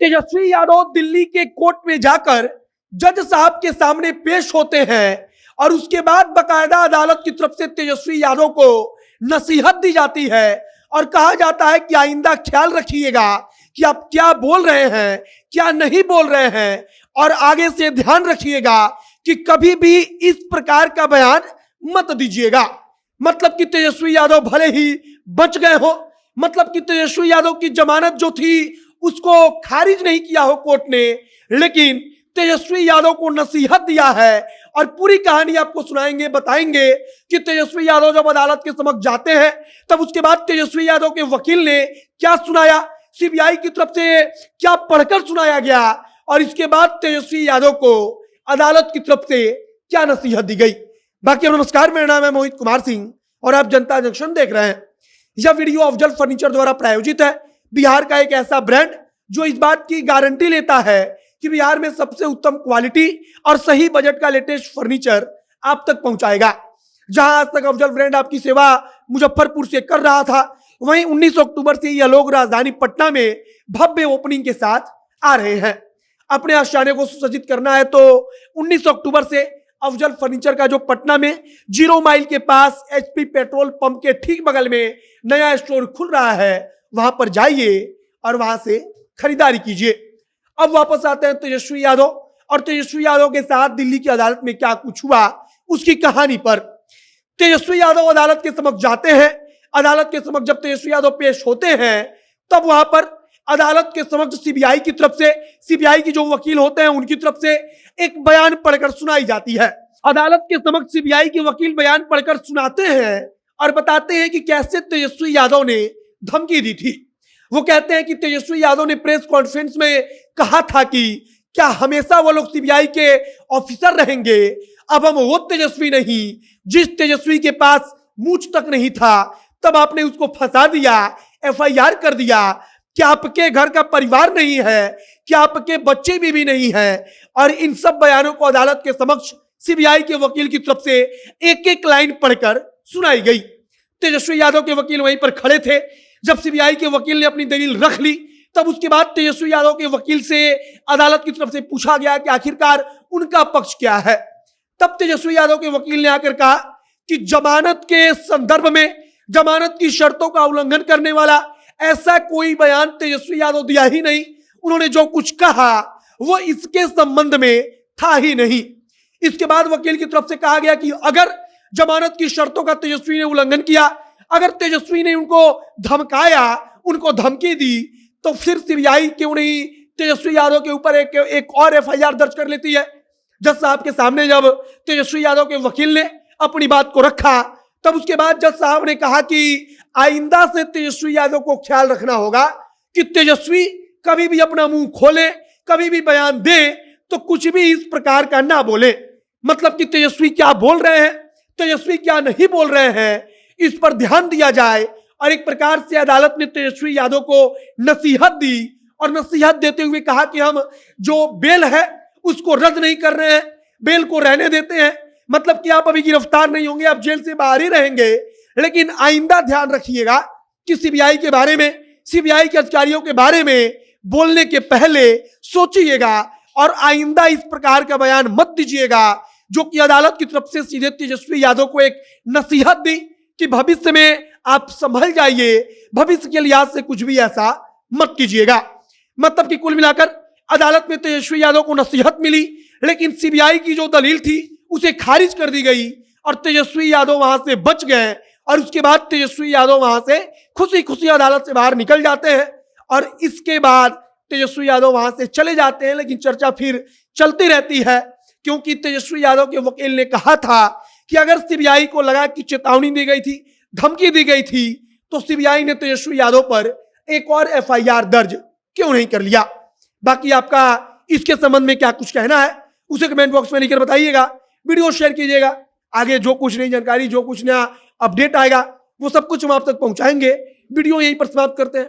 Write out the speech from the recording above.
तेजस्वी यादव दिल्ली के कोर्ट में जाकर जज साहब के सामने पेश होते हैं और उसके बाद बकायदा अदालत की तरफ से तेजस्वी यादव को नसीहत दी जाती है और कहा जाता है कि आइंदा ख्याल रखिएगा कि आप क्या बोल रहे हैं, क्या नहीं बोल रहे हैं, और आगे से ध्यान रखिएगा कि कभी भी इस प्रकार का बयान मत दीजिएगा। मतलब कि तेजस्वी यादव भले ही बच गए हो, मतलब कि तेजस्वी यादव की जमानत जो थी उसको खारिज नहीं किया हो कोर्ट ने, लेकिन तेजस्वी यादव को नसीहत दिया है। और पूरी कहानी आपको सुनाएंगे, बताएंगे कि तेजस्वी यादव जब अदालत के समक्ष जाते हैं तब उसके बाद तेजस्वी यादव के वकील ने क्या सुनाया, सीबीआई की तरफ से क्या पढ़कर सुनाया गया, और इसके बाद तेजस्वी यादव को अदालत की तरफ से क्या नसीहत दी गई। बाकी नमस्कार, मेरा नाम है मोहित कुमार सिंह और आप जनता जंक्शन देख रहे हैं। यह वीडियो अफजल फर्नीचर द्वारा प्रायोजित है। बिहार का एक ऐसा ब्रांड जो इस बात की गारंटी लेता है कि बिहार में सबसे उत्तम क्वालिटी और सही बजट का लेटेस्ट फर्नीचर आप तक पहुंचाएगा। जहां आज तक अफजल ब्रांड आपकी सेवा मुजफ्फरपुर से कर रहा था, वहीं 19 अक्टूबर से यह लोग राजधानी पटना में भव्य ओपनिंग के साथ आ रहे हैं। अपने आशियाने को सुसज्जित करना है तो 19 अक्टूबर से अफजल फर्नीचर का जो पटना में 0 माइल के पास एचपी पेट्रोल पंप के ठीक बगल में नया स्टोर खुल रहा है, वहां पर जाइए और वहां से खरीदारी कीजिए। अब वापस आते हैं तेजस्वी यादव और तेजस्वी यादव के साथ दिल्ली की अदालत में क्या कुछ हुआ उसकी कहानी पर। तेजस्वी यादव अदालत के समक्ष जाते हैं। अदालत के समक्ष जब तेजस्वी यादव पेश होते हैं तब वहां पर अदालत के समक्ष सीबीआई की तरफ से, सीबीआई की जो वकील होते हैं उनकी तरफ से एक बयान पढ़कर सुनाई जाती है। अदालत के समक्ष सीबीआई के वकील बयान पढ़कर सुनाते हैं और बताते हैं कि कैसे तेजस्वी यादव ने धमकी दी थी। वो कहते हैं कि तेजस्वी यादव ने प्रेस कॉन्फ्रेंस में कहा था कि क्या हमेशा वो लोग सीबीआई के ऑफिसर रहेंगे। अब हम वो तेजस्वी नहीं जिस तेजस्वी के पास मूंछ तक नहीं था, तब आपने उसको फंसा दिया, एफआईआर कर दिया। क्या आपके घर का परिवार नहीं है, क्या आपके बच्चे भी नहीं है। और इन सब बयानों को अदालत के समक्ष सीबीआई के वकील की तरफ से एक एक लाइन पढ़कर सुनाई गई। तेजस्वी यादव के वकील वहीं पर खड़े थे। जब सीबीआई के वकील ने अपनी दलील रख ली तब उसके बाद तेजस्वी यादव के वकील से अदालत की तरफ से पूछा गया कि आखिरकार उनका पक्ष क्या है। तब तेजस्वी यादव के वकील ने आकर कहा कि जमानत के संदर्भ में जमानत की शर्तों का उल्लंघन करने वाला ऐसा कोई बयान तेजस्वी यादव दिया ही नहीं। उन्होंने जो कुछ कहा वो इसके संबंध में था ही नहीं। इसके बाद वकील की तरफ से कहा गया कि अगर जमानत की शर्तों का तेजस्वी ने उल्लंघन किया, अगर तेजस्वी ने उनको धमकाया, उनको धमकी दी, तो फिर सीबीआई क्यों नहीं तेजस्वी यादव के ऊपर एक और एफआईआर दर्ज कर लेती है। जज साहब के सामने जब तेजस्वी यादव के वकील ने अपनी बात को रखा तब उसके बाद जज साहब ने कहा कि आइंदा से तेजस्वी यादव को ख्याल रखना होगा कि तेजस्वी कभी भी अपना मुंह खोले, कभी भी बयान दे तो कुछ भी इस प्रकार का ना बोले। मतलब कि तेजस्वी क्या बोल रहे हैं, तेजस्वी क्या नहीं बोल रहे हैं, इस पर ध्यान दिया जाए। और एक प्रकार से अदालत ने तेजस्वी यादव को नसीहत दी और नसीहत देते हुए कहा कि हम जो बेल है उसको रद्द नहीं कर रहे हैं, बेल को रहने देते हैं। मतलब कि आप अभी गिरफ्तार नहीं होंगे, आप जेल से बाहर ही रहेंगे, लेकिन आइंदा ध्यान रखिएगा कि सीबीआई के बारे में, सीबीआई के अधिकारियों के बारे में बोलने के पहले सोचिएगा और आइंदा इस प्रकार का बयान मत दीजिएगा। जो कि अदालत की तरफ से सीधे तेजस्वी यादव को एक नसीहत दी कि भविष्य में आप संभल जाइए, भविष्य के लिहाज से कुछ भी ऐसा मत कीजिएगा। मतलब कि कुल मिलाकर अदालत में तेजस्वी यादव को नसीहत मिली, लेकिन सीबीआई की जो दलील थी उसे खारिज कर दी गई और तेजस्वी यादव वहां से बच गए। और उसके बाद तेजस्वी यादव वहां से खुशी खुशी अदालत से बाहर निकल जाते हैं और इसके बाद तेजस्वी यादव वहां से चले जाते हैं। लेकिन चर्चा फिर चलती रहती है क्योंकि तेजस्वी यादव के वकील ने कहा था कि अगर सीबीआई को लगा कि चेतावनी दी गई थी, धमकी दी गई थी, तो सीबीआई ने तेजस्वी यादव पर एक और एफआईआर दर्ज क्यों नहीं कर लिया। बाकी आपका इसके संबंध में क्या कुछ कहना है उसे कमेंट बॉक्स में लिखकर बताइएगा। वीडियो शेयर कीजिएगा। आगे जो कुछ नई जानकारी, जो कुछ नया अपडेट आएगा वो सब कुछ हम आप तक पहुंचाएंगे। वीडियो यहीं पर समाप्त करते हैं।